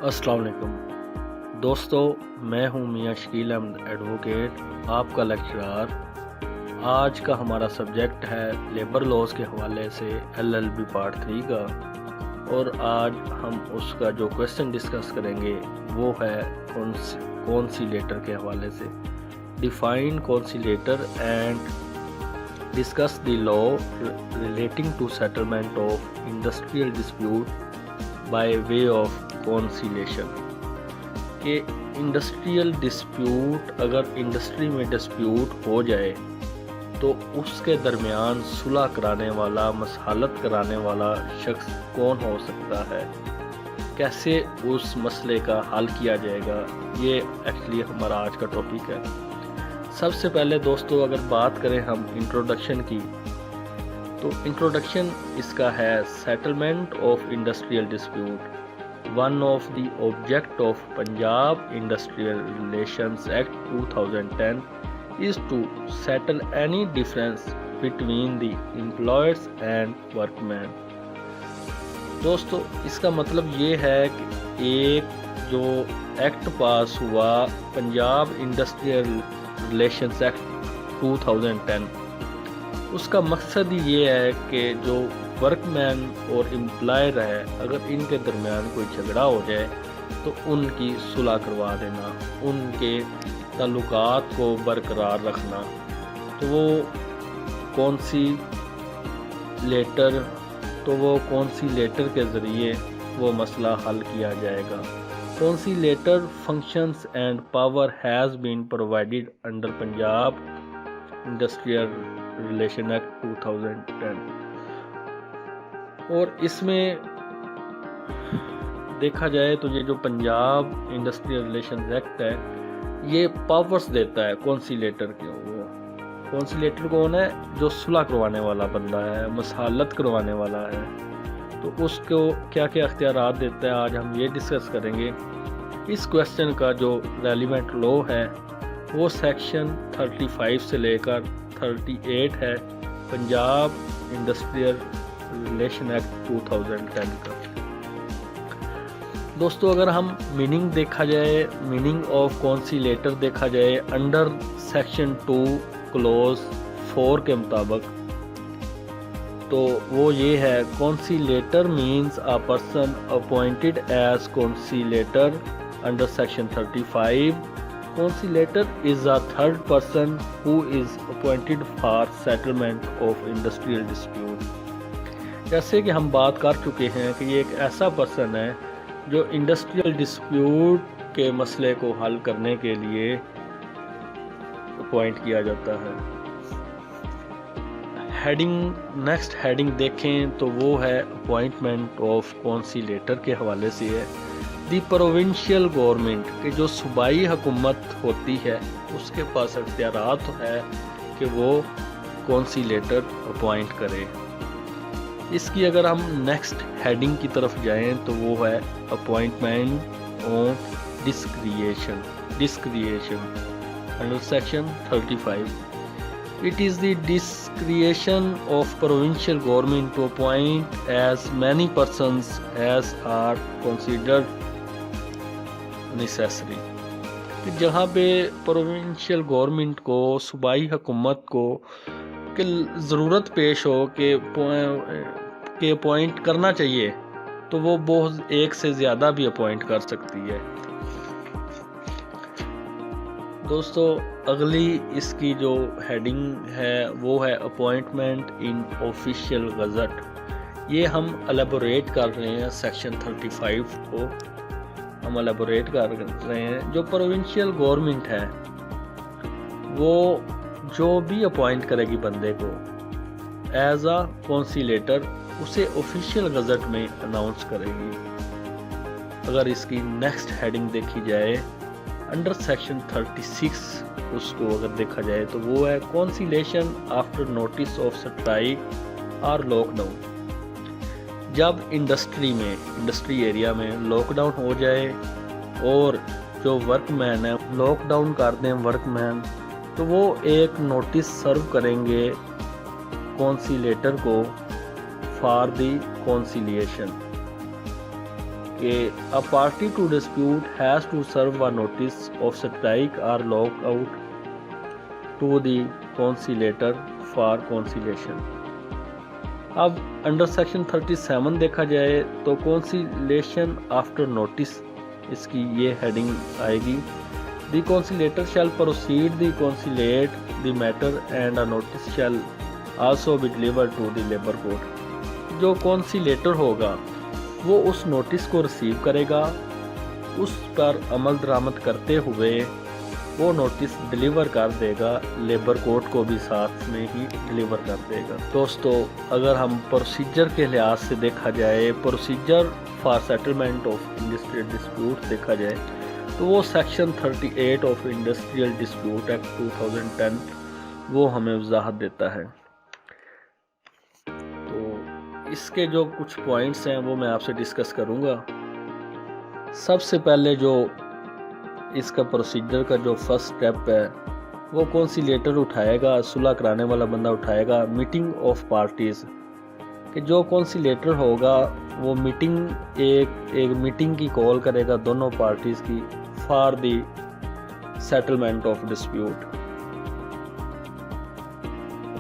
अस्सलाम वालेकुम दोस्तों, मैं हूं मियां शकील अहमद एडवोकेट, आपका लेक्चरर। आज का हमारा सब्जेक्ट है लेबर लॉज के हवाले से LLB पार्ट 3 का, और आज हम उसका जो क्वेश्चन डिस्कस करेंगे वो है कॉन्सिलेटर के हवाले से। Define conciliator and discuss the law relating to settlement of industrial dispute by way of conciliation. कि इंडस्ट्रियल डिस्प्यूट, अगर इंडस्ट्री में डिस्प्यूट हो जाए तो उसके दरमियान सुलह कराने वाला, मसलहत कराने वाला शख्स कौन हो सकता है, कैसे उस मसले का हल किया जाएगा, ये एक्चुअली हमारा आज का टॉपिक है। सबसे पहले दोस्तों अगर बात करें हम इंट्रोडक्शन की, तो इंट्रोडक्शन इसका है settlement of industrial dispute. One of the object of Punjab industrial relations act 2010 is to settle any difference between the employers and workmen। दोस्तों इसका मतलब ये है कि एक जो एक्ट पास हुआ पंजाब इंडस्ट्रियल रिलेशंस एक्ट 2010, उसका मकसद ही ये है कि जो वर्कमैन और एम्प्लॉयर है, अगर इनके दरमियान कोई झगड़ा हो जाए तो उनकी सुलह करवा देना, उनके ताल्लुकात को बरकरार रखना। तो वो कौन सी लेटर के ज़रिए वो मसला हल किया जाएगा। कौन सी letter functions and power has been provided under Punjab industrial relation act 2010। और इसमें देखा जाए तो ये जो पंजाब इंडस्ट्रियल रिलेशन एक्ट है, ये पावर्स देता है कॉन्सिलेटर के। वो कॉन्सिलेटर कौन है? जो सुलह करवाने वाला बंदा है, मसलहत करवाने वाला है, तो उसको क्या क्या अख्तियारात देता है, आज हम ये डिस्कस करेंगे। इस क्वेश्चन का जो रेलिवेंट लॉ है वो सेक्शन 35 से लेकर 38 है, पंजाब इंडस्ट्रियल रिलेशन एक्ट 2010 का। दोस्तों अगर हम मीनिंग देखा जाए, मीनिंग ऑफ कॉन्सिलेटर देखा जाए अंडर सेक्शन 2 क्लोज 4 के मुताबिक, तो वो ये है, conciliator means a person appointed as conciliator under section 35। Conciliator is a third person who is appointed for settlement of industrial dispute. जैसे कि हम बात कर चुके हैं कि ये एक ऐसा पर्सन है जो इंडस्ट्रियल डिस्प्यूट के मसले को हल करने के लिए अपॉइंट किया जाता है। नेक्स्ट हेडिंग देखें तो वो है अपॉइंटमेंट ऑफ कॉन्सिलेटर के हवाले से है। दी प्रोविंशियल गवर्नमेंट के जो सूबाई हुकूमत होती है उसके पास अख्तियारात है कि वो कॉन्सिलेटर अपॉइंट करे। इसकी अगर हम नेक्स्ट हेडिंग की तरफ जाएं तो वो है appointment on discretion under section 35। It is the discretion of provincial government to appoint as many persons as are considered necessary. जहाँ पे प्रोविंशियल गवर्नमेंट को, सूबाई हुकूमत को कि ज़रूरत पेश हो कि अपॉइंट करना चाहिए, तो वो बहुत एक से ज़्यादा भी अपॉइंट कर सकती है। दोस्तों अगली इसकी जो हेडिंग है वो है अपॉइंटमेंट इन ऑफिशियल गज़ट। ये हम एलेबोरेट कर रहे हैं, सेक्शन 35 को हम एलेबोरेट कर रहे हैं। जो प्रोविंशियल गवर्नमेंट है वो जो भी अपॉइंट करेगी बंदे को एज आ कॉन्सिलेटर, उसे ऑफिशियल गज़ट में अनाउंस करेगी। अगर इसकी नेक्स्ट हेडिंग देखी जाए अंडर सेक्शन 36, उसको अगर देखा जाए तो वो है conciliation after notice of strike और लॉकडाउन। जब इंडस्ट्री एरिया में लॉकडाउन हो जाए और जो वर्कमैन है लॉकडाउन कर दें वर्कमैन, तो वो एक नोटिस सर्व करेंगे कॉन्सिलेटर को फॉर दी कॉन्सिलिएशन। کہ a party to dispute has to serve a notice of strike or lockout to the conciliator for conciliation. اب انڈر سیکشن 37 دیکھا جائے تو conciliation after notice اس کی یہ ہیڈنگ آئے گی. The conciliator shall proceed to conciliate the matter and a notice shall also be delivered to the labor court. جو conciliator ہوگا وہ اس نوٹس کو ریسیو کرے گا, اس پر عمل درآمد کرتے ہوئے وہ نوٹس ڈیلیور کر دے گا, لیبر کورٹ کو بھی ساتھ میں ہی ڈیلیور کر دے گا. دوستو اگر ہم پروسیجر کے لحاظ سے دیکھا جائے, procedure for settlement of industrial dispute دیکھا جائے تو وہ section 38 of industrial dispute act 2010 وہ ہمیں وضاحت دیتا ہے. تو اس کے جو کچھ پوائنٹس ہیں وہ میں آپ سے ڈسکس کروں گا. سب سے پہلے جو اس کا پروسیجر کا جو فرسٹ سٹیپ ہے وہ کونسیلیٹر اٹھائے گا, صلح کرانے والا بندہ اٹھائے گا میٹنگ آف پارٹیز, کہ جو کونسیلیٹر ہوگا وہ ایک میٹنگ کی کال کرے گا دونوں پارٹیز کی for the settlement of dispute.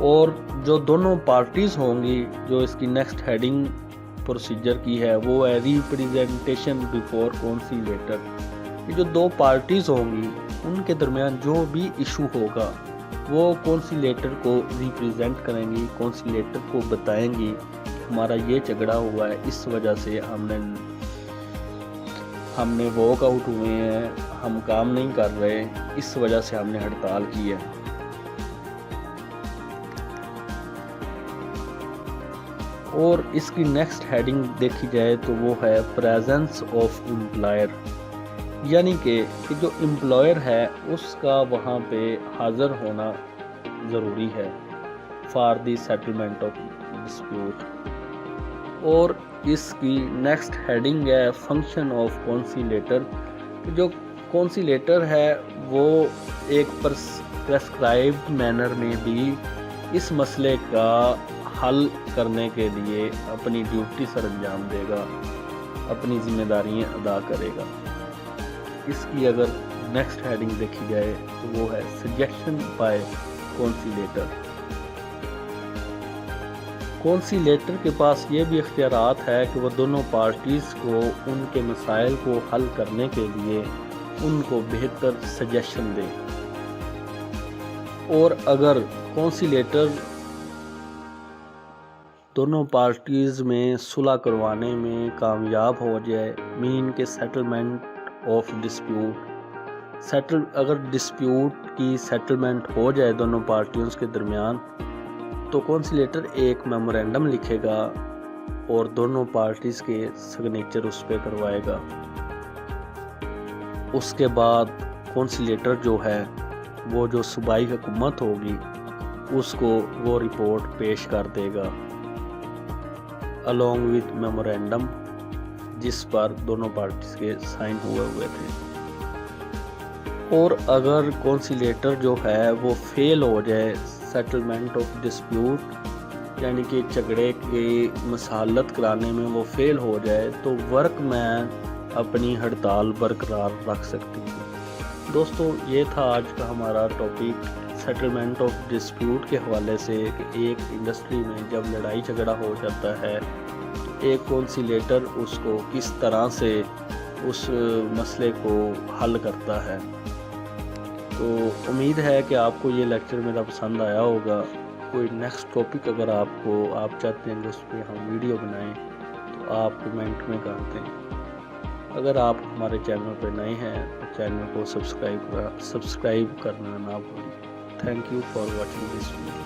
اور جو دونوں پارٹیز ہوں گی جو اس کی نیکسٹ ہیڈنگ پروسیجر کی ہے وہ ہے ریپریزنٹیشن بیفور کونسیلیٹر. یہ جو دو پارٹیز ہوں گی ان کے درمیان جو بھی ایشو ہوگا وہ کونسیلیٹر کو ریپریزنٹ کریں گی, کونسیلیٹر کو بتائیں گی ہمارا یہ جھگڑا ہوا ہے, اس وجہ سے ہم نے واک آؤٹ ہوئے ہیں, ہم کام نہیں کر رہے, اس وجہ سے ہم نے ہڑتال کی ہے. اور اس کی نیکسٹ ہیڈنگ دیکھی جائے تو وہ ہے پریزنس آف امپلائر, یعنی کہ جو امپلائر ہے اس کا وہاں پہ حاضر ہونا ضروری ہے for the settlement of dispute. اور اس کی نیکسٹ ہیڈنگ ہے فنکشن آف کونسیلیٹر. جو کونسیلیٹر ہے وہ ایک پرسکرائبڈ مینر میں بھی اس مسئلے کا حل کرنے کے لیے اپنی ڈیوٹی سر انجام دے گا, اپنی ذمہ داریاں ادا کرے گا. اس کی اگر نیکسٹ ہیڈنگ دیکھی جائے تو وہ ہے سجیشن بائی کونسیلیٹر. کونسیلیٹر کے پاس یہ بھی اختیارات ہے کہ وہ دونوں پارٹیز کو ان کے مسائل کو حل کرنے کے لیے ان کو بہتر سجیشن دے. اور اگر کونسیلیٹر دونوں پارٹیز میں صلح کروانے میں کامیاب ہو جائے, مین کے سیٹلمنٹ آف ڈسپیوٹ, اگر ڈسپیوٹ کی سیٹلمنٹ ہو جائے دونوں پارٹیوں کے درمیان تو کونسیلیٹر ایک میمورینڈم لکھے گا اور دونوں پارٹیز کے سگنیچر اس پہ کروائے گا. اس کے بعد کونسیلیٹر جو ہے وہ جو صوبائی حکومت ہوگی اس کو وہ رپورٹ پیش کر دے گا along with میمورینڈم جس پر دونوں پارٹیز کے سائن ہوئے تھے. اور اگر کونسیلیٹر جو ہے وہ فیل ہو جائے سیٹلمنٹ آف ڈسپیوٹ, یعنی کہ جھگڑے کی مصالحت کرانے میں وہ فیل ہو جائے تو ورک مین اپنی ہڑتال برقرار رکھ سکتی ہے. دوستو یہ تھا آج کا ہمارا ٹاپک سیٹلمنٹ آف ڈسپیوٹ کے حوالے سے, کہ ایک انڈسٹری میں جب لڑائی جھگڑا ہو جاتا ہے ایک کونسیلیٹر اس کو کس طرح سے اس مسئلے کو حل کرتا ہے. تو امید ہے کہ آپ کو یہ لیکچر میرا پسند آیا ہوگا. کوئی نیکسٹ ٹاپک اگر آپ چاہتے ہیں کہ اس پہ ہم ویڈیو بنائیں تو آپ کمنٹ میں کر دیں. اگر آپ ہمارے چینل پہ نئے ہیں تو چینل کو سبسکرائب کرنا نہ بھولیں. Thank you for watching this video.